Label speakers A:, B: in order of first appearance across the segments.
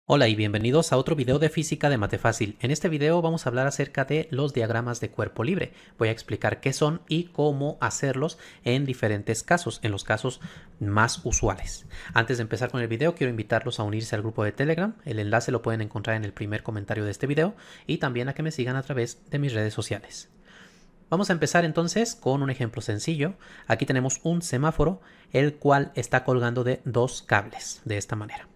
A: Hola y bienvenidos a otro video de física de Mate Fácil. En este video vamos a hablar acerca de los diagramas de cuerpo libre. Voy a explicar qué son y cómo hacerlos en diferentes casos, en los casos más usuales. Antes de empezar con el video, quiero invitarlos a unirse al grupo de Telegram. El enlace lo pueden encontrar en el primer comentario de este video y también a que me sigan a través de mis redes sociales. Vamos a empezar entonces con un ejemplo sencillo. Aquí tenemos un semáforo, el cual está colgando de dos cables, de esta manera.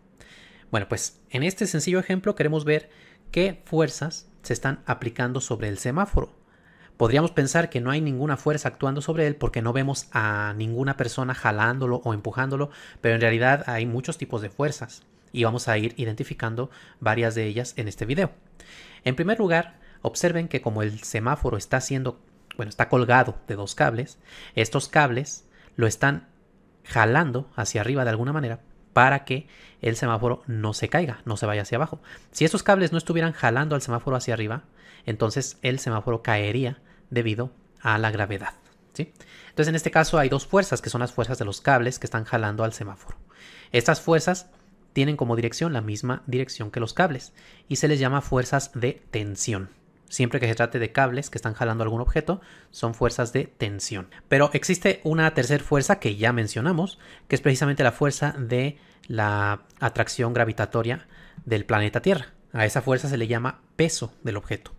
A: Bueno, pues en este sencillo ejemplo queremos ver qué fuerzas se están aplicando sobre el semáforo. Podríamos pensar que no hay ninguna fuerza actuando sobre él porque no vemos a ninguna persona jalándolo o empujándolo, pero en realidad hay muchos tipos de fuerzas y vamos a ir identificando varias de ellas en este video. En primer lugar, observen que como el semáforo está colgado de dos cables, estos cables lo están jalando hacia arriba de alguna manera para que el semáforo no se caiga, no se vaya hacia abajo. Si estos cables no estuvieran jalando al semáforo hacia arriba, entonces el semáforo caería debido a la gravedad, ¿sí? Entonces en este caso hay dos fuerzas, que son las fuerzas de los cables que están jalando al semáforo. Estas fuerzas tienen como dirección la misma dirección que los cables y se les llama fuerzas de tensión. Siempre que se trate de cables que están jalando algún objeto, son fuerzas de tensión. Pero existe una tercera fuerza que ya mencionamos, que es precisamente la fuerza de la atracción gravitatoria del planeta Tierra. A esa fuerza se le llama peso del objeto.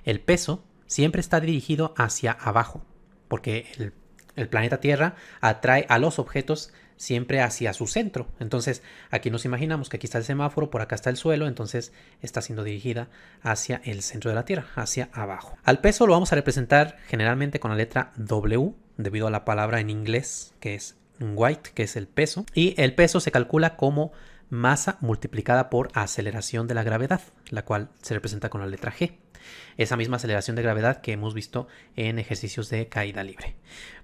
A: El peso siempre está dirigido hacia abajo, porque el planeta Tierra atrae a los objetos siempre hacia su centro. Entonces aquí nos imaginamos que aquí está el semáforo, por acá está el suelo, entonces está siendo dirigida hacia el centro de la Tierra, hacia abajo. Al peso lo vamos a representar generalmente con la letra W, debido a la palabra en inglés que es weight, que es el peso, y el peso se calcula como masa multiplicada por aceleración de la gravedad, la cual se representa con la letra G. Esa misma aceleración de gravedad que hemos visto en ejercicios de caída libre.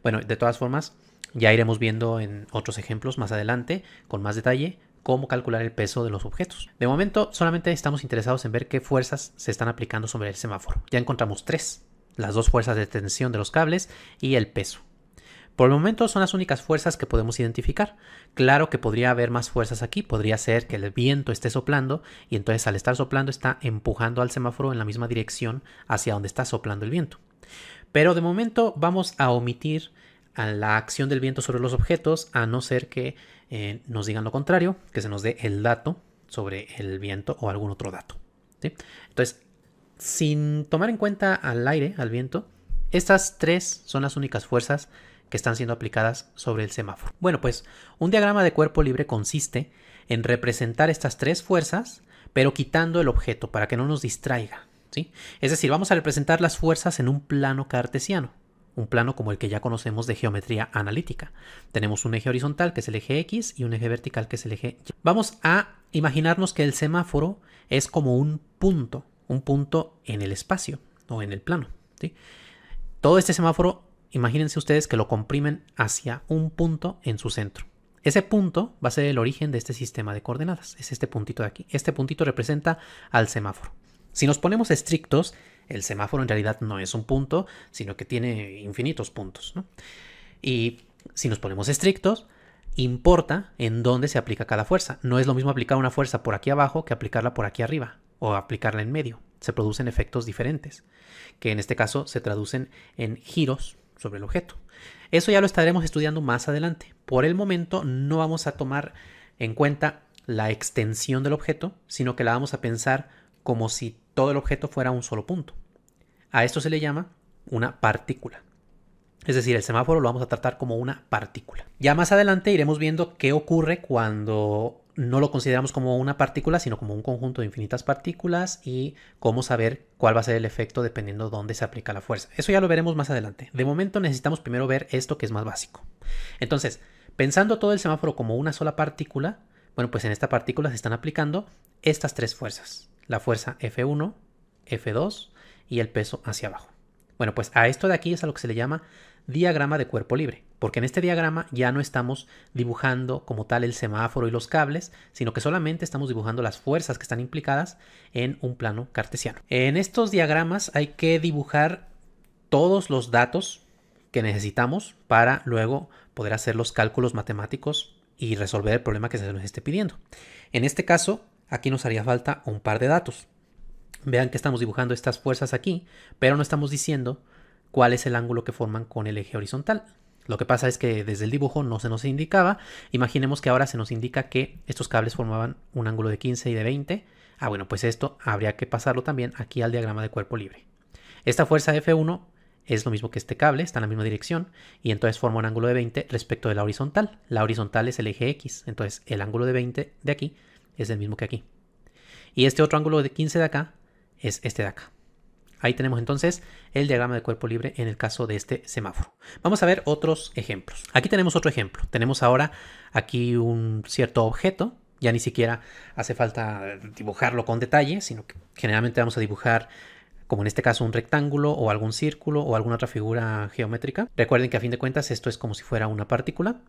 A: Bueno, de todas formas, ya iremos viendo en otros ejemplos más adelante, con más detalle, cómo calcular el peso de los objetos. De momento, solamente estamos interesados en ver qué fuerzas se están aplicando sobre el semáforo. Ya encontramos tres: las dos fuerzas de tensión de los cables y el peso. Por el momento son las únicas fuerzas que podemos identificar. Claro que podría haber más fuerzas aquí, podría ser que el viento esté soplando y entonces al estar soplando está empujando al semáforo en la misma dirección hacia donde está soplando el viento. Pero de momento vamos a omitir a la acción del viento sobre los objetos, a no ser que nos digan lo contrario, que se nos dé el dato sobre el viento o algún otro dato, ¿sí? Entonces, sin tomar en cuenta al aire, al viento, estas tres son las únicas fuerzas que están siendo aplicadas sobre el semáforo. Bueno, pues un diagrama de cuerpo libre consiste en representar estas tres fuerzas, pero quitando el objeto para que no nos distraiga, ¿sí? Es decir, vamos a representar las fuerzas en un plano cartesiano, un plano como el que ya conocemos de geometría analítica. Tenemos un eje horizontal que es el eje X y un eje vertical que es el eje Y. Vamos a imaginarnos que el semáforo es como un punto en el espacio o en el plano, ¿sí? Todo este semáforo, imagínense ustedes que lo comprimen hacia un punto en su centro. Ese punto va a ser el origen de este sistema de coordenadas. Es este puntito de aquí. Este puntito representa al semáforo. Si nos ponemos estrictos, el semáforo en realidad no es un punto, sino que tiene infinitos puntos, ¿no? Y si nos ponemos estrictos, importa en dónde se aplica cada fuerza. No es lo mismo aplicar una fuerza por aquí abajo que aplicarla por aquí arriba o aplicarla en medio. Se producen efectos diferentes, que en este caso se traducen en giros sobre el objeto. Eso ya lo estaremos estudiando más adelante. Por el momento no vamos a tomar en cuenta la extensión del objeto, sino que la vamos a pensar como si todo el objeto fuera un solo punto. A esto se le llama una partícula. Es decir, el semáforo lo vamos a tratar como una partícula. Ya más adelante iremos viendo qué ocurre cuando no lo consideramos como una partícula, sino como un conjunto de infinitas partículas y cómo saber cuál va a ser el efecto dependiendo de dónde se aplica la fuerza. Eso ya lo veremos más adelante. De momento necesitamos primero ver esto que es más básico. Entonces, pensando todo el semáforo como una sola partícula, bueno, pues en esta partícula se están aplicando estas tres fuerzas. La fuerza F1, F2 y el peso hacia abajo. Bueno, pues a esto de aquí es a lo que se le llama diagrama de cuerpo libre, porque en este diagrama ya no estamos dibujando como tal el semáforo y los cables, sino que solamente estamos dibujando las fuerzas que están implicadas en un plano cartesiano. En estos diagramas hay que dibujar todos los datos que necesitamos para luego poder hacer los cálculos matemáticos y resolver el problema que se nos esté pidiendo. En este caso, aquí nos haría falta un par de datos. Vean que estamos dibujando estas fuerzas aquí, pero no estamos diciendo cuál es el ángulo que forman con el eje horizontal. Lo que pasa es que desde el dibujo no se nos indicaba. Imaginemos que ahora se nos indica que estos cables formaban un ángulo de 15 y de 20. Bueno, pues esto habría que pasarlo también aquí al diagrama de cuerpo libre. Esta fuerza F1 es lo mismo que este cable, está en la misma dirección, y entonces forma un ángulo de 20 respecto de la horizontal. La horizontal es el eje X, entonces el ángulo de 20 de aquí es el mismo que aquí. Y este otro ángulo de 15 de acá es este de acá. Ahí tenemos entonces el diagrama de cuerpo libre en el caso de este semáforo. Vamos a ver otros ejemplos. Aquí tenemos otro ejemplo. Tenemos ahora aquí un cierto objeto. Ya ni siquiera hace falta dibujarlo con detalle, sino que generalmente vamos a dibujar, como en este caso, un rectángulo o algún círculo o alguna otra figura geométrica. Recuerden que a fin de cuentas esto es como si fuera una partícula.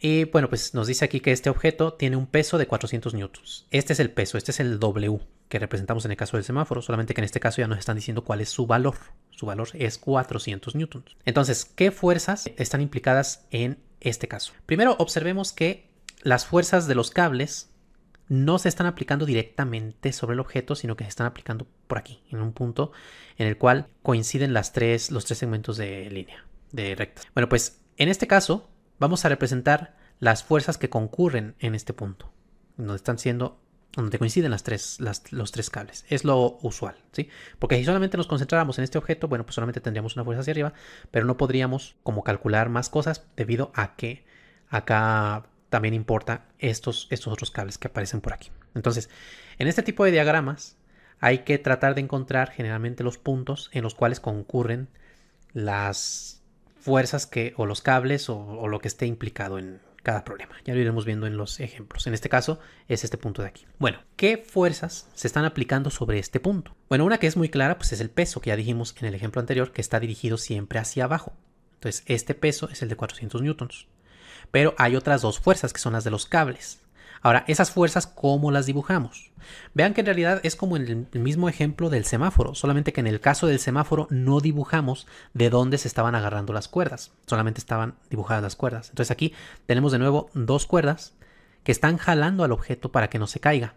A: Y bueno, pues nos dice aquí que este objeto tiene un peso de 400 newtons. Este es el peso, este es el W que representamos en el caso del semáforo, solamente que en este caso ya nos están diciendo cuál es su valor. Su valor es 400 newtons. Entonces, ¿qué fuerzas están implicadas en este caso? Primero, observemos que las fuerzas de los cables no se están aplicando directamente sobre el objeto, sino que se están aplicando por aquí, en un punto en el cual coinciden los tres segmentos de línea, de rectas. Bueno, pues en este caso vamos a representar las fuerzas que concurren en este punto, donde coinciden los tres cables. Es lo usual, ¿sí? Porque si solamente nos concentráramos en este objeto, bueno, pues solamente tendríamos una fuerza hacia arriba, pero no podríamos como calcular más cosas debido a que acá también importa estos otros cables que aparecen por aquí. Entonces, en este tipo de diagramas hay que tratar de encontrar generalmente los puntos en los cuales concurren las fuerzas o los cables o lo que esté implicado en cada problema. Ya lo iremos viendo en los ejemplos. En este caso es este punto de aquí. Bueno, ¿qué fuerzas se están aplicando sobre este punto? Bueno, una que es muy clara pues es el peso, que ya dijimos en el ejemplo anterior que está dirigido siempre hacia abajo. Entonces este peso es el de 400 newtons. Pero hay otras dos fuerzas que son las de los cables. Ahora, esas fuerzas, ¿cómo las dibujamos? Vean que en realidad es como en el mismo ejemplo del semáforo, solamente que en el caso del semáforo no dibujamos de dónde se estaban agarrando las cuerdas, solamente estaban dibujadas las cuerdas. Entonces aquí tenemos de nuevo dos cuerdas que están jalando al objeto para que no se caiga.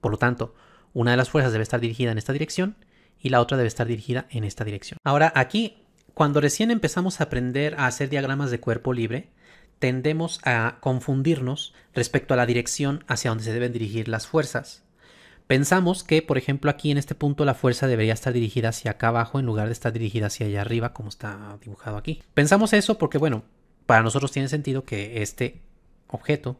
A: Por lo tanto, una de las fuerzas debe estar dirigida en esta dirección y la otra debe estar dirigida en esta dirección. Ahora aquí, cuando recién empezamos a aprender a hacer diagramas de cuerpo libre, tendemos a confundirnos respecto a la dirección hacia donde se deben dirigir las fuerzas. Pensamos que, por ejemplo, aquí en este punto la fuerza debería estar dirigida hacia acá abajo en lugar de estar dirigida hacia allá arriba, como está dibujado aquí. Pensamos eso porque, bueno, para nosotros tiene sentido que este objeto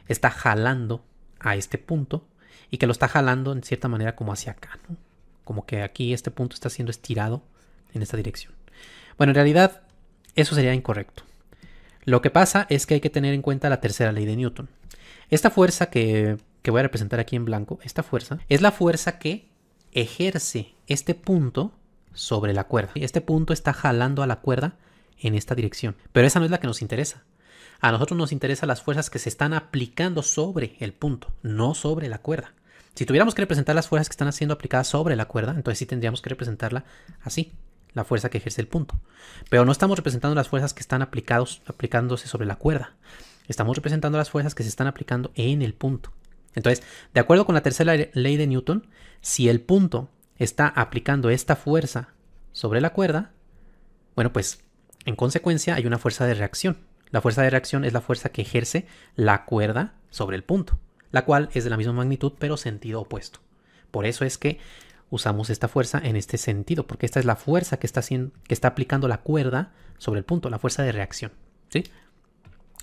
A: está jalando a este punto y que lo está jalando en cierta manera como hacia acá, ¿no? Como que aquí este punto está siendo estirado en esta dirección. Bueno, en realidad eso sería incorrecto. Lo que pasa es que hay que tener en cuenta la tercera ley de Newton. Esta fuerza que voy a representar aquí en blanco, esta fuerza, es la fuerza que ejerce este punto sobre la cuerda. Este punto está jalando a la cuerda en esta dirección, pero esa no es la que nos interesa. A nosotros nos interesan las fuerzas que se están aplicando sobre el punto, no sobre la cuerda. Si tuviéramos que representar las fuerzas que están siendo aplicadas sobre la cuerda, entonces sí tendríamos que representarla así, la fuerza que ejerce el punto. Pero no estamos representando las fuerzas que están aplicándose sobre la cuerda. Estamos representando las fuerzas que se están aplicando en el punto. Entonces, de acuerdo con la tercera ley de Newton, si el punto está aplicando esta fuerza sobre la cuerda, bueno, pues en consecuencia hay una fuerza de reacción. La fuerza de reacción es la fuerza que ejerce la cuerda sobre el punto, la cual es de la misma magnitud pero sentido opuesto. Por eso es que usamos esta fuerza en este sentido, porque esta es la fuerza que está aplicando la cuerda sobre el punto, la fuerza de reacción, ¿sí?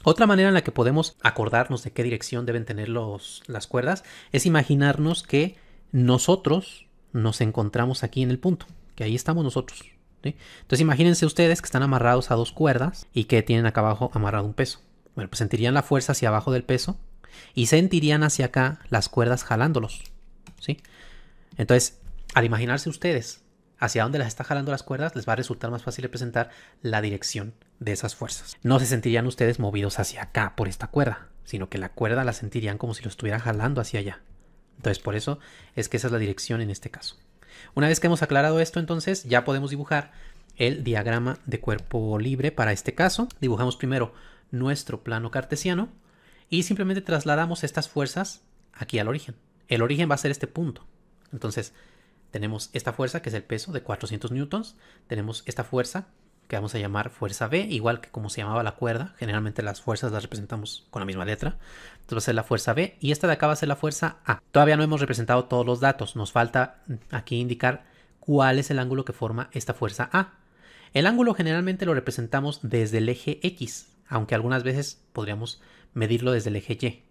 A: Otra manera en la que podemos acordarnos de qué dirección deben tener las cuerdas es imaginarnos que nosotros nos encontramos aquí en el punto, que ahí estamos nosotros, ¿sí? Entonces imagínense ustedes que están amarrados a dos cuerdas y que tienen acá abajo amarrado un peso. Bueno, pues sentirían la fuerza hacia abajo del peso y sentirían hacia acá las cuerdas jalándolos, ¿sí? Entonces, al imaginarse ustedes hacia dónde las está jalando las cuerdas, les va a resultar más fácil representar la dirección de esas fuerzas. No se sentirían ustedes movidos hacia acá por esta cuerda, sino que la cuerda la sentirían como si lo estuviera jalando hacia allá. Entonces, por eso es que esa es la dirección en este caso. Una vez que hemos aclarado esto, entonces ya podemos dibujar el diagrama de cuerpo libre para este caso. Dibujamos primero nuestro plano cartesiano y simplemente trasladamos estas fuerzas aquí al origen. el origen va a ser este punto. Entonces, tenemos esta fuerza, que es el peso de 400 newtons. Tenemos esta fuerza, que vamos a llamar fuerza B, igual que como se llamaba la cuerda. Generalmente las fuerzas las representamos con la misma letra. Entonces va a ser la fuerza B y esta de acá va a ser la fuerza A. Todavía no hemos representado todos los datos. Nos falta aquí indicar cuál es el ángulo que forma esta fuerza A. El ángulo generalmente lo representamos desde el eje X, aunque algunas veces podríamos medirlo desde el eje Y.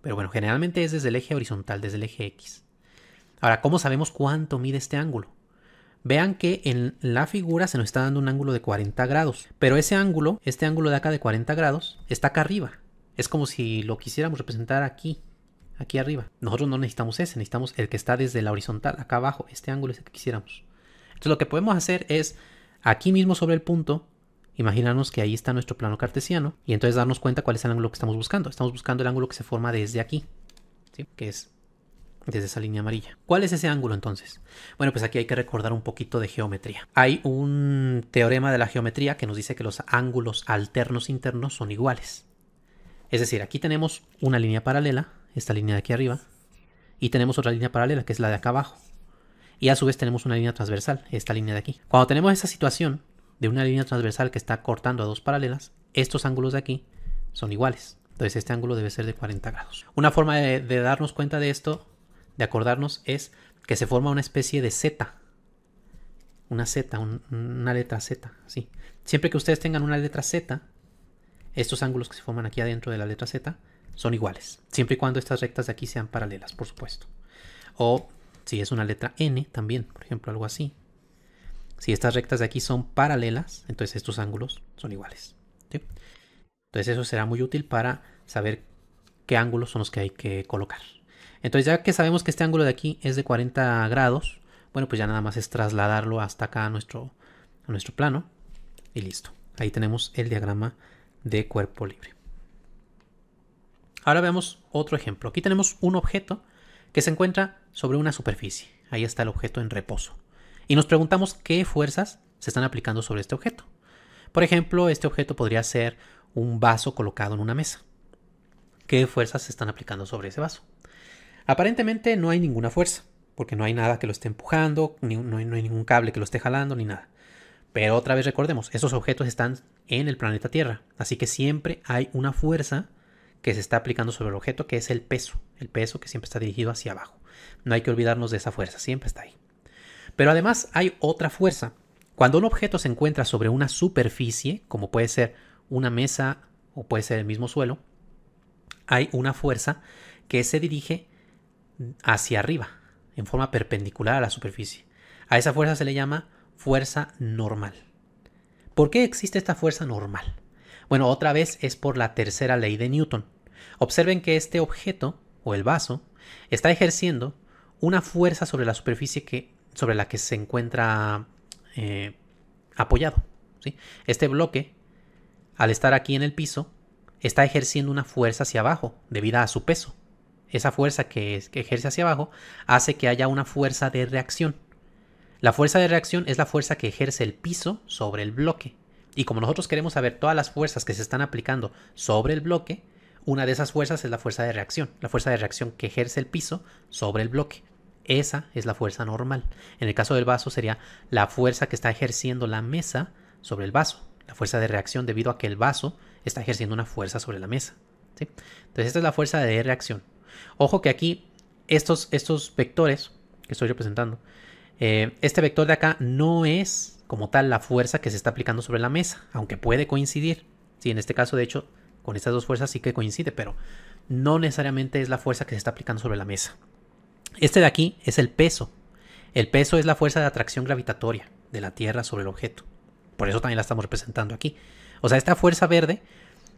A: Pero bueno, generalmente es desde el eje horizontal, desde el eje X. Ahora, ¿cómo sabemos cuánto mide este ángulo? Vean que en la figura se nos está dando un ángulo de 40 grados. Pero ese ángulo, este ángulo de acá de 40 grados, está acá arriba. Es como si lo quisiéramos representar aquí arriba. Nosotros no necesitamos ese, necesitamos el que está desde la horizontal, acá abajo. Este ángulo es el que quisiéramos. Entonces lo que podemos hacer es, aquí mismo sobre el punto, imaginarnos que ahí está nuestro plano cartesiano y entonces darnos cuenta cuál es el ángulo que estamos buscando. Estamos buscando el ángulo que se forma desde aquí, ¿sí? Que es desde esa línea amarilla. ¿Cuál es ese ángulo entonces? Bueno, pues aquí hay que recordar un poquito de geometría. Hay un teorema de la geometría que nos dice que los ángulos alternos internos son iguales. Es decir, aquí tenemos una línea paralela, esta línea de aquí arriba, y tenemos otra línea paralela que es la de acá abajo. Y a su vez tenemos una línea transversal, esta línea de aquí. Cuando tenemos esa situación de una línea transversal que está cortando a dos paralelas, estos ángulos de aquí son iguales. Entonces este ángulo debe ser de 40 grados. Una forma de darnos cuenta de esto, de acordarnos, es que se forma una especie de Z. Una Z, una letra Z, ¿sí? Siempre que ustedes tengan una letra Z, estos ángulos que se forman aquí adentro de la letra Z son iguales. Siempre y cuando estas rectas de aquí sean paralelas, por supuesto. O si es una letra N también, por ejemplo, algo así. Si estas rectas de aquí son paralelas, entonces estos ángulos son iguales, ¿sí? Entonces eso será muy útil para saber qué ángulos son los que hay que colocar. Entonces ya que sabemos que este ángulo de aquí es de 40 grados, bueno, pues ya nada más es trasladarlo hasta acá a nuestro plano y listo. Ahí tenemos el diagrama de cuerpo libre. Ahora veamos otro ejemplo. Aquí tenemos un objeto que se encuentra sobre una superficie. Ahí está el objeto en reposo. Y nos preguntamos qué fuerzas se están aplicando sobre este objeto. Por ejemplo, este objeto podría ser un vaso colocado en una mesa. ¿Qué fuerzas se están aplicando sobre ese vaso? Aparentemente no hay ninguna fuerza, porque no hay nada que lo esté empujando, no hay ningún cable que lo esté jalando, ni nada. Pero otra vez recordemos, esos objetos están en el planeta Tierra, así que siempre hay una fuerza que se está aplicando sobre el objeto, que es el peso que siempre está dirigido hacia abajo. No hay que olvidarnos de esa fuerza, siempre está ahí. Pero además hay otra fuerza. Cuando un objeto se encuentra sobre una superficie, como puede ser una mesa o puede ser el mismo suelo, hay una fuerza que se dirige hacia arriba, en forma perpendicular a la superficie. A esa fuerza se le llama fuerza normal. ¿Por qué existe esta fuerza normal? Bueno, otra vez es por la tercera ley de Newton. Observen que este objeto, o el vaso, está ejerciendo una fuerza sobre la superficie sobre la que se encuentra apoyado, ¿sí? Este bloque, al estar aquí en el piso, está ejerciendo una fuerza hacia abajo debido a su peso. Esa fuerza que ejerce hacia abajo hace que haya una fuerza de reacción. La fuerza de reacción es la fuerza que ejerce el piso sobre el bloque. Y como nosotros queremos saber todas las fuerzas que se están aplicando sobre el bloque, una de esas fuerzas es la fuerza de reacción que ejerce el piso sobre el bloque. Esa es la fuerza normal. En el caso del vaso sería la fuerza que está ejerciendo la mesa sobre el vaso. La fuerza de reacción debido a que el vaso está ejerciendo una fuerza sobre la mesa, ¿sí? Entonces esta es la fuerza de reacción. Ojo que aquí estos vectores que estoy representando, este vector de acá no es como tal la fuerza que se está aplicando sobre la mesa, aunque puede coincidir. Sí, en este caso de hecho con estas dos fuerzas sí que coincide, pero no necesariamente es la fuerza que se está aplicando sobre la mesa. Este de aquí es el peso. El peso es la fuerza de atracción gravitatoria de la Tierra sobre el objeto. Por eso también la estamos representando aquí. O sea, esta fuerza verde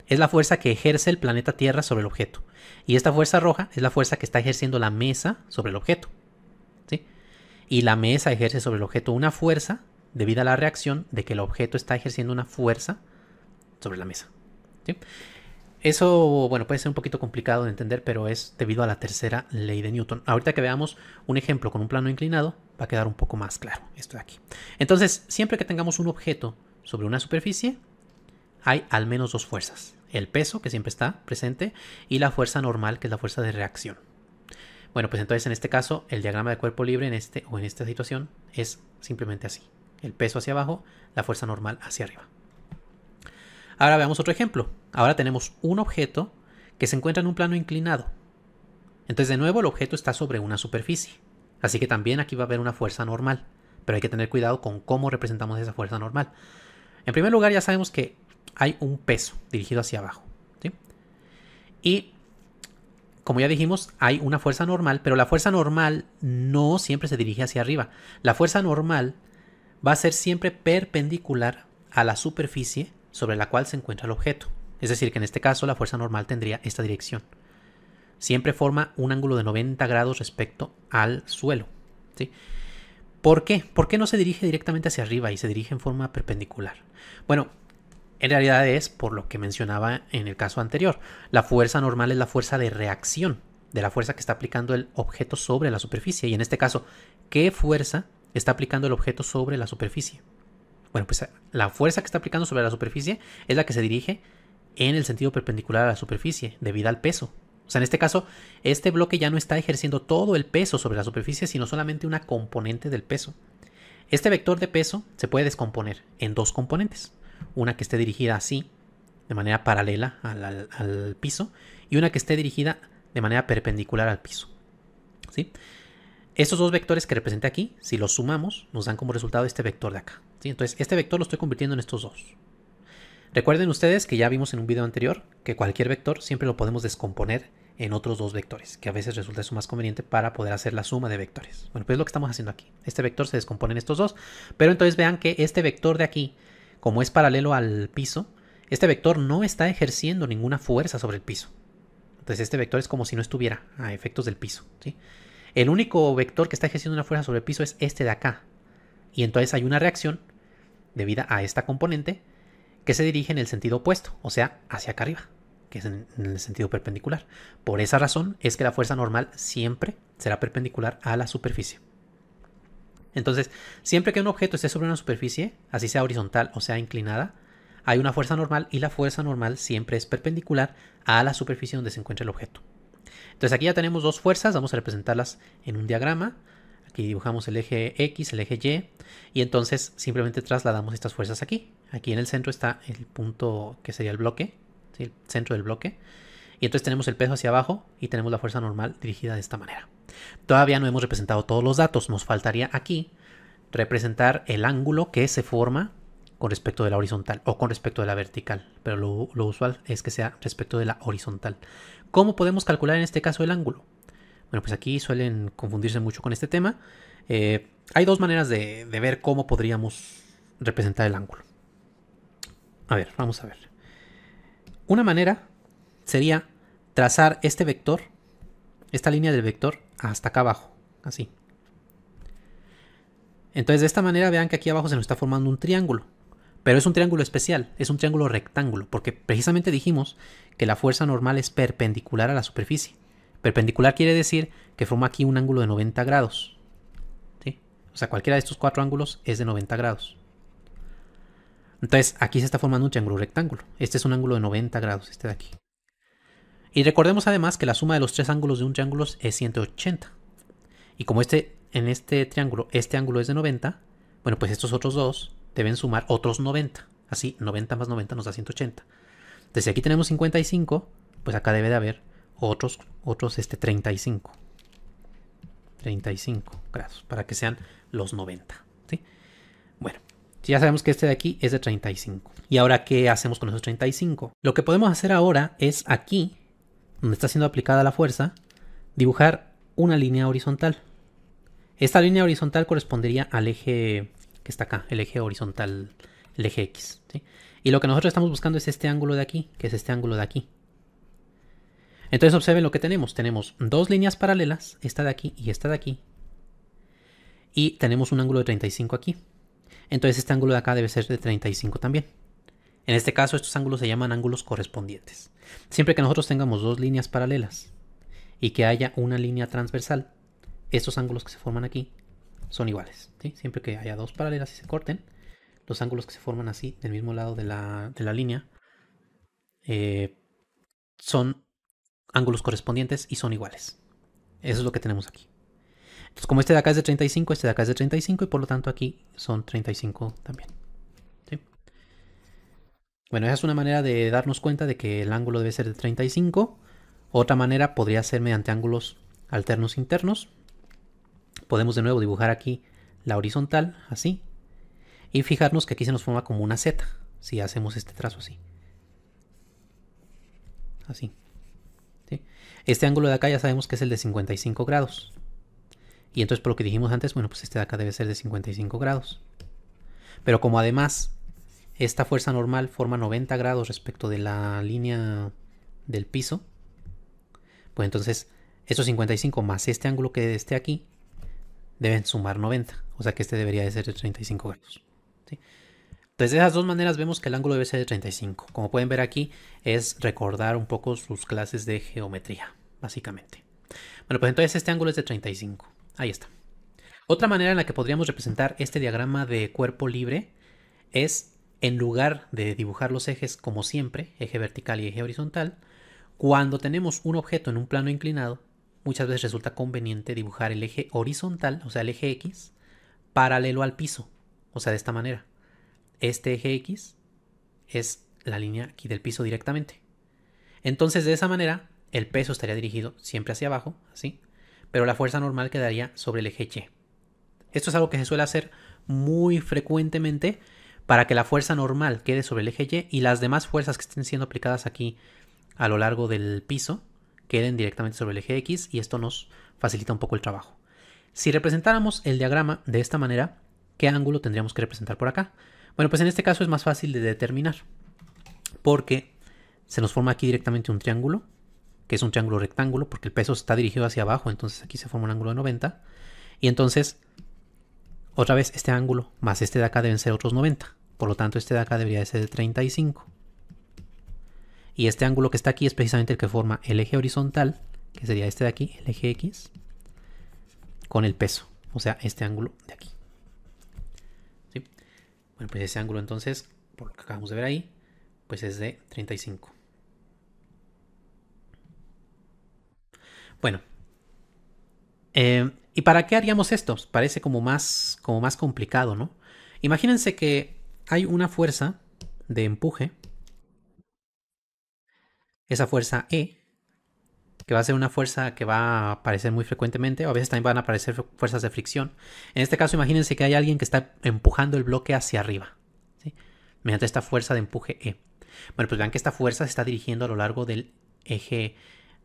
A: es la fuerza que ejerce el planeta Tierra sobre el objeto. Y esta fuerza roja es la fuerza que está ejerciendo la mesa sobre el objeto, ¿sí? Y la mesa ejerce sobre el objeto una fuerza debido a la reacción de que el objeto está ejerciendo una fuerza sobre la mesa, ¿sí? Eso, bueno, puede ser un poquito complicado de entender, pero es debido a la tercera ley de Newton. Ahorita que veamos un ejemplo con un plano inclinado, va a quedar un poco más claro esto de aquí. Entonces, siempre que tengamos un objeto sobre una superficie, hay al menos dos fuerzas. El peso, que siempre está presente, y la fuerza normal, que es la fuerza de reacción. Bueno, pues entonces en este caso el diagrama de cuerpo libre en esta situación es simplemente así. El peso hacia abajo, la fuerza normal hacia arriba. Ahora veamos otro ejemplo. Ahora tenemos un objeto que se encuentra en un plano inclinado. Entonces de nuevo el objeto está sobre una superficie. Así que también aquí va a haber una fuerza normal. Pero hay que tener cuidado con cómo representamos esa fuerza normal. En primer lugar ya sabemos que hay un peso dirigido hacia abajo, ¿sí? Y como ya dijimos, hay una fuerza normal, pero la fuerza normal no siempre se dirige hacia arriba. La fuerza normal va a ser siempre perpendicular a la superficie sobre la cual se encuentra el objeto. Es decir, que en este caso la fuerza normal tendría esta dirección. Siempre forma un ángulo de 90 grados respecto al suelo, ¿sí? ¿Por qué? ¿Por qué no se dirige directamente hacia arriba y se dirige en forma perpendicular? Bueno, en realidad es por lo que mencionaba en el caso anterior. La fuerza normal es la fuerza de reacción de la fuerza que está aplicando el objeto sobre la superficie. Y en este caso, ¿qué fuerza está aplicando el objeto sobre la superficie? Bueno, pues la fuerza que está aplicando sobre la superficie es la que se dirige en el sentido perpendicular a la superficie, debido al peso. O sea, en este caso, este bloque ya no está ejerciendo todo el peso sobre la superficie, sino solamente una componente del peso. Este vector de peso se puede descomponer en dos componentes. Una que esté dirigida así, de manera paralela al piso, y una que esté dirigida de manera perpendicular al piso, ¿sí? Estos dos vectores que representé aquí, si los sumamos, nos dan como resultado este vector de acá, ¿sí? Entonces, este vector lo estoy convirtiendo en estos dos. Recuerden ustedes que ya vimos en un video anterior que cualquier vector siempre lo podemos descomponer en otros dos vectores, que a veces resulta eso más conveniente para poder hacer la suma de vectores. Bueno, pues es lo que estamos haciendo aquí. Este vector se descompone en estos dos, pero entonces vean que este vector de aquí, como es paralelo al piso, este vector no está ejerciendo ninguna fuerza sobre el piso. Entonces este vector es como si no estuviera a efectos del piso, ¿sí? El único vector que está ejerciendo una fuerza sobre el piso es este de acá. Y entonces hay una reacción debida a esta componente que se dirige en el sentido opuesto, o sea, hacia acá arriba, que es en el sentido perpendicular. Por esa razón es que la fuerza normal siempre será perpendicular a la superficie. Entonces, siempre que un objeto esté sobre una superficie, así sea horizontal o sea inclinada, hay una fuerza normal y la fuerza normal siempre es perpendicular a la superficie donde se encuentra el objeto. Entonces aquí ya tenemos dos fuerzas, vamos a representarlas en un diagrama. Aquí dibujamos el eje X, el eje Y, y entonces simplemente trasladamos estas fuerzas aquí. Aquí en el centro está el punto que sería el bloque, ¿sí? El centro del bloque. Y entonces tenemos el peso hacia abajo y tenemos la fuerza normal dirigida de esta manera. Todavía no hemos representado todos los datos. Nos faltaría aquí representar el ángulo que se forma con respecto de la horizontal o con respecto de la vertical. Pero lo usual es que sea respecto de la horizontal. ¿Cómo podemos calcular en este caso el ángulo? Bueno, pues aquí suelen confundirse mucho con este tema. Hay dos maneras de ver cómo podríamos representar el ángulo. A ver, vamos a ver. Una manera sería trazar este vector, esta línea del vector, hasta acá abajo, así. Entonces de esta manera vean que aquí abajo se nos está formando un triángulo. Pero es un triángulo especial, es un triángulo rectángulo, porque precisamente dijimos que la fuerza normal es perpendicular a la superficie. Perpendicular quiere decir que forma aquí un ángulo de 90 grados. ¿Sí? O sea, cualquiera de estos cuatro ángulos es de 90 grados. Entonces, aquí se está formando un triángulo rectángulo. Este es un ángulo de 90 grados, este de aquí. Y recordemos además que la suma de los tres ángulos de un triángulo es 180. Y como en este triángulo, este ángulo es de 90, bueno, pues estos otros dos deben sumar otros 90. Así, 90 más 90 nos da 180. Entonces, si aquí tenemos 55, pues acá debe de haber otros 35 grados para que sean los 90, ¿sí? Bueno, ya sabemos que este de aquí es de 35. ¿Y ahora qué hacemos con esos 35? Lo que podemos hacer ahora es aquí, donde está siendo aplicada la fuerza, dibujar una línea horizontal. Esta línea horizontal correspondería al eje que está acá, el eje horizontal, el eje X, ¿sí? Y lo que nosotros estamos buscando es este ángulo de aquí, que es este ángulo de aquí. Entonces observen lo que tenemos. Tenemos dos líneas paralelas, esta de aquí y esta de aquí. Y tenemos un ángulo de 35 aquí. Entonces este ángulo de acá debe ser de 35 también. En este caso estos ángulos se llaman ángulos correspondientes. Siempre que nosotros tengamos dos líneas paralelas y que haya una línea transversal, estos ángulos que se forman aquí son iguales, ¿sí? Siempre que haya dos paralelas y se corten, los ángulos que se forman así del mismo lado de la línea son ángulos correspondientes y son iguales. Eso es lo que tenemos aquí. Entonces, como este de acá es de 35, este de acá es de 35 y por lo tanto aquí son 35 también. ¿Sí? Bueno, esa es una manera de darnos cuenta de que el ángulo debe ser de 35. Otra manera podría ser mediante ángulos alternos internos. Podemos de nuevo dibujar aquí la horizontal, así. Y fijarnos que aquí se nos forma como una Z, si hacemos este trazo así. Así. ¿Sí? Este ángulo de acá ya sabemos que es el de 55 grados. Y entonces por lo que dijimos antes, bueno, pues este de acá debe ser de 55 grados. Pero como además esta fuerza normal forma 90 grados respecto de la línea del piso, pues entonces estos 55 más este ángulo que esté aquí deben sumar 90. O sea que este debería de ser de 35 grados. ¿Sí? Entonces de esas dos maneras vemos que el ángulo debe ser de 35. Como pueden ver aquí es recordar un poco sus clases de geometría, básicamente. Bueno, pues entonces este ángulo es de 35. Ahí está. Otra manera en la que podríamos representar este diagrama de cuerpo libre es, en lugar de dibujar los ejes como siempre, eje vertical y eje horizontal, cuando tenemos un objeto en un plano inclinado, muchas veces resulta conveniente dibujar el eje horizontal, o sea, el eje X, paralelo al piso. O sea, de esta manera. Este eje X es la línea aquí del piso directamente. Entonces, de esa manera, el peso estaría dirigido siempre hacia abajo, así, pero la fuerza normal quedaría sobre el eje Y. Esto es algo que se suele hacer muy frecuentemente para que la fuerza normal quede sobre el eje Y y las demás fuerzas que estén siendo aplicadas aquí a lo largo del piso queden directamente sobre el eje X y esto nos facilita un poco el trabajo. Si representáramos el diagrama de esta manera, ¿qué ángulo tendríamos que representar por acá? Bueno, pues en este caso es más fácil de determinar porque se nos forma aquí directamente un triángulo, que es un triángulo rectángulo porque el peso está dirigido hacia abajo, entonces aquí se forma un ángulo de 90 y entonces otra vez este ángulo más este de acá deben ser otros 90. Por lo tanto, este de acá debería de ser de 35. Y este ángulo que está aquí es precisamente el que forma el eje horizontal, que sería este de aquí, el eje X, con el peso. O sea, este ángulo de aquí. ¿Sí? Bueno, pues ese ángulo entonces, por lo que acabamos de ver ahí, pues es de 35. Bueno. ¿Y para qué haríamos esto? Parece como más complicado, ¿no? Imagínense que hay una fuerza de empuje, esa fuerza E, que va a ser una fuerza que va a aparecer muy frecuentemente, o a veces también van a aparecer fuerzas de fricción. En este caso, imagínense que hay alguien que está empujando el bloque hacia arriba, ¿sí? Mediante esta fuerza de empuje E. Bueno, pues vean que esta fuerza se está dirigiendo a lo largo del eje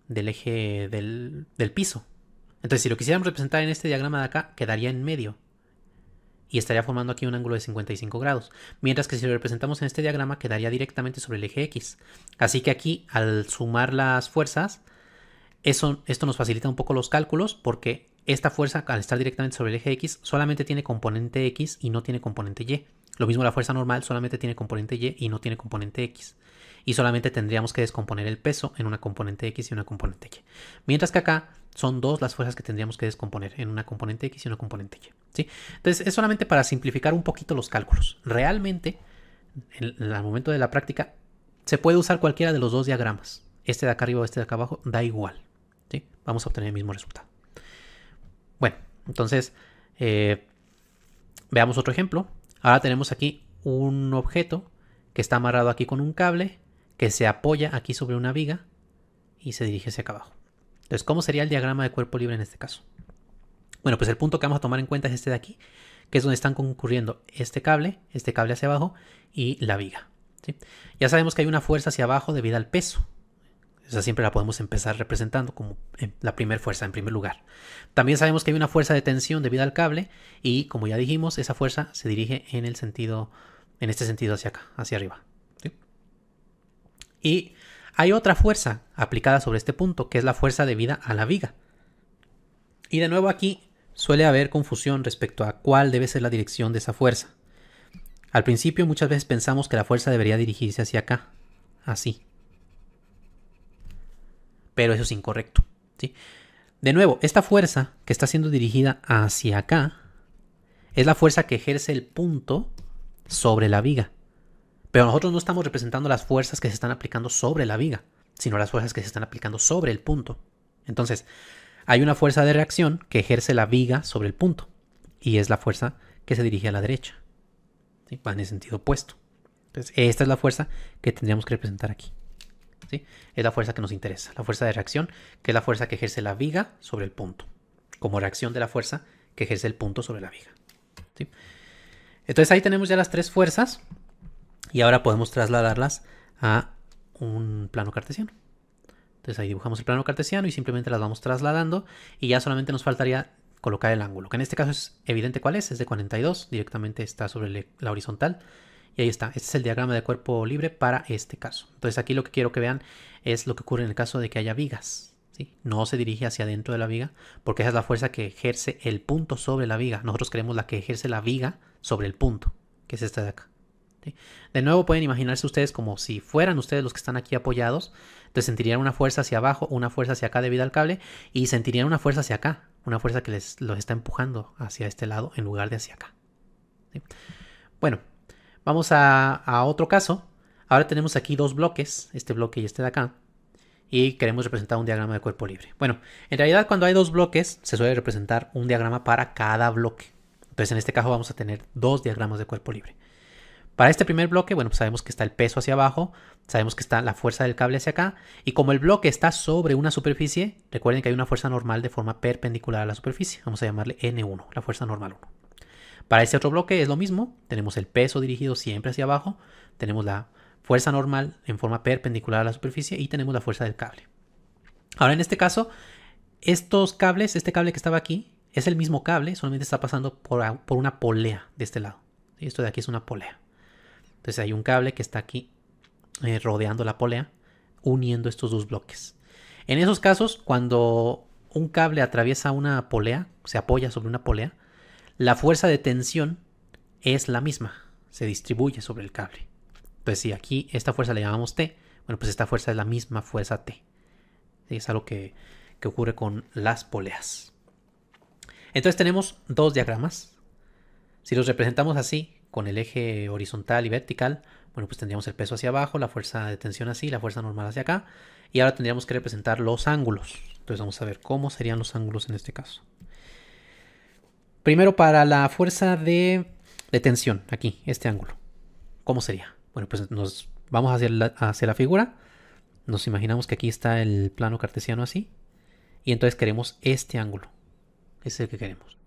A: del piso. Entonces, si lo quisiéramos representar en este diagrama de acá, quedaría en medio. Y estaría formando aquí un ángulo de 55 grados. Mientras que si lo representamos en este diagrama, quedaría directamente sobre el eje X. Así que aquí, al sumar las fuerzas, esto nos facilita un poco los cálculos porque esta fuerza, al estar directamente sobre el eje X, solamente tiene componente X y no tiene componente Y. Lo mismo la fuerza normal solamente tiene componente Y y no tiene componente X. Y solamente tendríamos que descomponer el peso en una componente X y una componente Y. Mientras que acá son dos las fuerzas que tendríamos que descomponer en una componente X y una componente Y. ¿Sí? Entonces es solamente para simplificar un poquito los cálculos. Realmente, en el momento de la práctica, se puede usar cualquiera de los dos diagramas. Este de acá arriba o este de acá abajo, da igual. ¿Sí? Vamos a obtener el mismo resultado. Bueno, entonces veamos otro ejemplo. Ahora tenemos aquí un objeto que está amarrado aquí con un cable que se apoya aquí sobre una viga y se dirige hacia acá abajo. Entonces, ¿cómo sería el diagrama de cuerpo libre en este caso? Bueno, pues el punto que vamos a tomar en cuenta es este de aquí, que es donde están concurriendo este cable hacia abajo y la viga. ¿Sí? Ya sabemos que hay una fuerza hacia abajo debido al peso. Esa siempre la podemos empezar representando como la primera fuerza en primer lugar. También sabemos que hay una fuerza de tensión debido al cable y, como ya dijimos, esa fuerza se dirige en este sentido hacia acá, hacia arriba. ¿Sí? Y hay otra fuerza aplicada sobre este punto, que es la fuerza debida a la viga. Y de nuevo aquí suele haber confusión respecto a cuál debe ser la dirección de esa fuerza. Al principio muchas veces pensamos que la fuerza debería dirigirse hacia acá, así. Pero eso es incorrecto, ¿sí? De nuevo, esta fuerza que está siendo dirigida hacia acá es la fuerza que ejerce el punto sobre la viga. Pero nosotros no estamos representando las fuerzas que se están aplicando sobre la viga, sino las fuerzas que se están aplicando sobre el punto. Entonces, Hay una fuerza de reacción que ejerce la viga sobre el punto y es la fuerza que se dirige a la derecha. ¿Sí? Va en el sentido opuesto. Entonces, esta es la fuerza que tendríamos que representar aquí. ¿Sí? Es la fuerza que nos interesa, la fuerza de reacción, que es la fuerza que ejerce la viga sobre el punto, como reacción de la fuerza que ejerce el punto sobre la viga. ¿Sí? Entonces ahí tenemos ya las tres fuerzas y ahora podemos trasladarlas a un plano cartesiano. Entonces ahí dibujamos el plano cartesiano y simplemente las vamos trasladando y ya solamente nos faltaría colocar el ángulo, que en este caso es evidente cuál es de 42, directamente está sobre la horizontal. Y ahí está, este es el diagrama de cuerpo libre para este caso. Entonces aquí lo que quiero que vean es lo que ocurre en el caso de que haya vigas. ¿Sí? No se dirige hacia adentro de la viga porque esa es la fuerza que ejerce el punto sobre la viga. Nosotros queremos la que ejerce la viga sobre el punto, que es esta de acá. ¿Sí? De nuevo pueden imaginarse ustedes como si fueran ustedes los que están aquí apoyados. Entonces sentirían una fuerza hacia abajo, una fuerza hacia acá debido al cable y sentirían una fuerza hacia acá, una fuerza que los está empujando hacia este lado en lugar de hacia acá. ¿Sí? Bueno. Vamos a otro caso. Ahora tenemos aquí dos bloques, este bloque y este de acá. Y queremos representar un diagrama de cuerpo libre. Bueno, en realidad cuando hay dos bloques se suele representar un diagrama para cada bloque. Entonces en este caso vamos a tener dos diagramas de cuerpo libre. Para este primer bloque, bueno, pues sabemos que está el peso hacia abajo, sabemos que está la fuerza del cable hacia acá. Y como el bloque está sobre una superficie, recuerden que hay una fuerza normal de forma perpendicular a la superficie. Vamos a llamarle N1, la fuerza normal 1. Para este otro bloque es lo mismo, tenemos el peso dirigido siempre hacia abajo, tenemos la fuerza normal en forma perpendicular a la superficie y tenemos la fuerza del cable. Ahora en este caso, estos cables, este cable que estaba aquí, es el mismo cable, solamente está pasando por una polea de este lado. ¿Sí? Esto de aquí es una polea. Entonces hay un cable que está aquí rodeando la polea, uniendo estos dos bloques. En esos casos, cuando un cable atraviesa una polea, se apoya sobre una polea, la fuerza de tensión es la misma, se distribuye sobre el cable. Entonces, si aquí esta fuerza le llamamos T, bueno, pues esta fuerza es la misma fuerza T. Es algo que ocurre con las poleas. Entonces tenemos dos diagramas. Si los representamos así, con el eje horizontal y vertical, bueno, pues tendríamos el peso hacia abajo, la fuerza de tensión así, la fuerza normal hacia acá. Y ahora tendríamos que representar los ángulos. Entonces vamos a ver cómo serían los ángulos en este caso. Primero para la fuerza de tensión, aquí, este ángulo. ¿Cómo sería? Bueno, pues nos vamos hacia la figura. Nos imaginamos que aquí está el plano cartesiano así. Y entonces queremos este ángulo. Ese es el que queremos.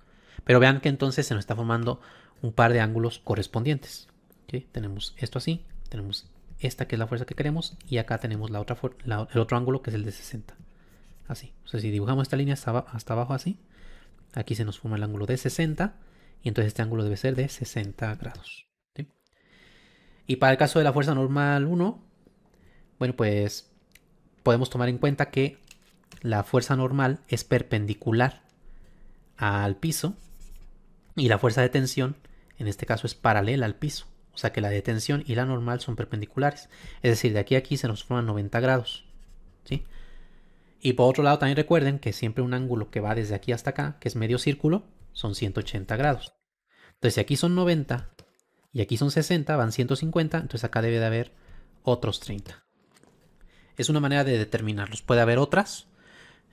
A: Pero vean que entonces se nos está formando un par de ángulos correspondientes. ¿Sí? Tenemos esto así. Tenemos esta que es la fuerza que queremos. Y acá tenemos el otro ángulo que es el de 60. Así. O sea, si dibujamos esta línea hasta abajo así. Aquí se nos forma el ángulo de 60 y entonces este ángulo debe ser de 60 grados. ¿Sí? Y para el caso de la fuerza normal 1, bueno, pues podemos tomar en cuenta que la fuerza normal es perpendicular al piso y la fuerza de tensión en este caso es paralela al piso. O sea que la de tensión y la normal son perpendiculares. Es decir, de aquí a aquí se nos forman 90 grados. ¿Sí? Y por otro lado también recuerden que siempre un ángulo que va desde aquí hasta acá, que es medio círculo, son 180 grados. Entonces si aquí son 90 y aquí son 60, van 150, entonces acá debe de haber otros 30. Es una manera de determinarlos. Puede haber otras.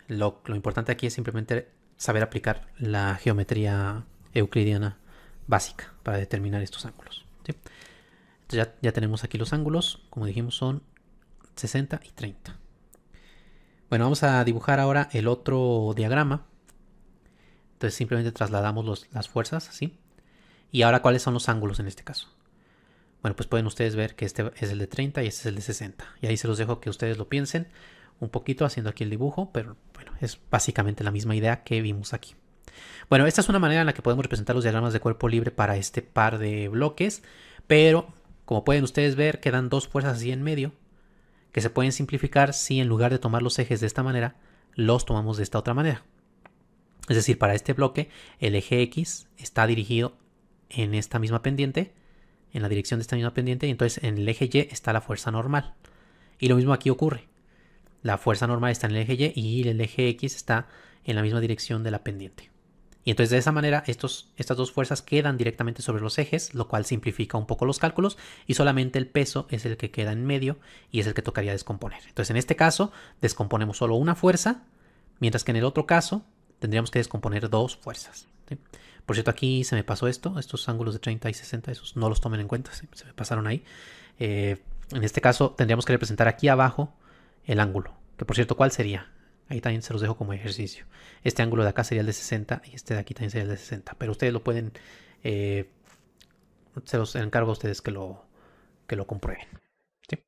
A: Lo importante aquí es simplemente saber aplicar la geometría euclidiana básica para determinar estos ángulos. ¿Sí? Entonces ya tenemos aquí los ángulos. Como dijimos son 60 y 30. Bueno, vamos a dibujar ahora el otro diagrama. Entonces simplemente trasladamos las fuerzas así. Y ahora, ¿cuáles son los ángulos en este caso? Bueno, pues pueden ustedes ver que este es el de 30 y este es el de 60. Y ahí se los dejo que ustedes lo piensen un poquito haciendo aquí el dibujo. Pero bueno, es básicamente la misma idea que vimos aquí. Bueno, esta es una manera en la que podemos representar los diagramas de cuerpo libre para este par de bloques. Pero, como pueden ustedes ver, quedan dos fuerzas así en medio, que se pueden simplificar si en lugar de tomar los ejes de esta manera, los tomamos de esta otra manera. Es decir, para este bloque, el eje X está dirigido en esta misma pendiente, en la dirección de esta misma pendiente, y entonces en el eje Y está la fuerza normal. Y lo mismo aquí ocurre. La fuerza normal está en el eje Y y el eje X está en la misma dirección de la pendiente. Y entonces de esa manera estas dos fuerzas quedan directamente sobre los ejes, lo cual simplifica un poco los cálculos y solamente el peso es el que queda en medio y es el que tocaría descomponer. Entonces en este caso descomponemos solo una fuerza mientras que en el otro caso tendríamos que descomponer dos fuerzas, ¿sí? Por cierto, aquí se me pasó estos ángulos de 30 y 60, esos no los tomen en cuenta, ¿sí? Se me pasaron ahí. En este caso tendríamos que representar aquí abajo el ángulo, que por cierto, ¿cuál sería? Ahí también se los dejo como ejercicio. Este ángulo de acá sería el de 60 y este de aquí también sería el de 60, pero ustedes lo pueden, se los encargo a ustedes que lo comprueben, ¿sí?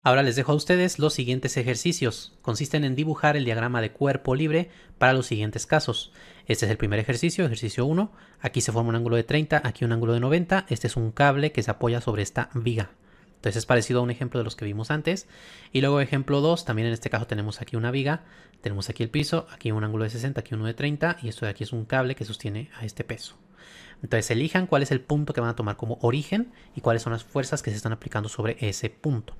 A: Ahora les dejo a ustedes los siguientes ejercicios. Consisten en dibujar el diagrama de cuerpo libre para los siguientes casos. Este es el primer ejercicio, ejercicio 1. Aquí se forma un ángulo de 30, aquí un ángulo de 90. Este es un cable que se apoya sobre esta viga. Entonces es parecido a un ejemplo de los que vimos antes. Y luego ejemplo 2, también en este caso tenemos aquí una viga, tenemos aquí el piso, aquí un ángulo de 60, aquí uno de 30 y esto de aquí es un cable que sostiene a este peso. Entonces elijan cuál es el punto que van a tomar como origen y cuáles son las fuerzas que se están aplicando sobre ese punto.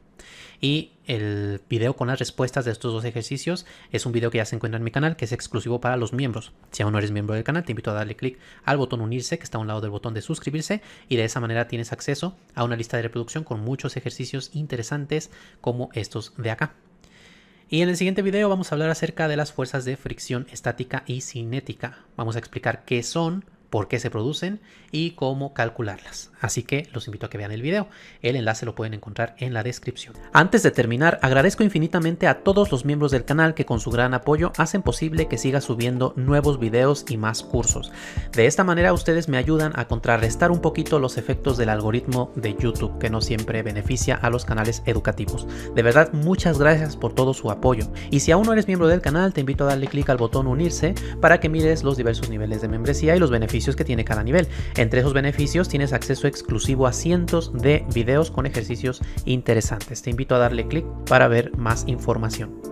A: Y el video con las respuestas de estos dos ejercicios es un video que ya se encuentra en mi canal, que es exclusivo para los miembros. Si aún no eres miembro del canal, te invito a darle clic al botón unirse, que está a un lado del botón de suscribirse, y de esa manera tienes acceso a una lista de reproducción con muchos ejercicios interesantes como estos de acá. Y en el siguiente video vamos a hablar acerca de las fuerzas de fricción estática y cinética. Vamos a explicar qué son, por qué se producen y cómo calcularlas. Así que los invito a que vean el video. El enlace lo pueden encontrar en la descripción. Antes de terminar, agradezco infinitamente a todos los miembros del canal que con su gran apoyo hacen posible que siga subiendo nuevos videos y más cursos. De esta manera ustedes me ayudan a contrarrestar un poquito los efectos del algoritmo de YouTube, que no siempre beneficia a los canales educativos. De verdad, muchas gracias por todo su apoyo. Y si aún no eres miembro del canal, te invito a darle clic al botón unirse para que mires los diversos niveles de membresía y los beneficios que tiene cada nivel. Entre esos beneficios tienes acceso exclusivo a cientos de videos con ejercicios interesantes. Te invito a darle clic para ver más información.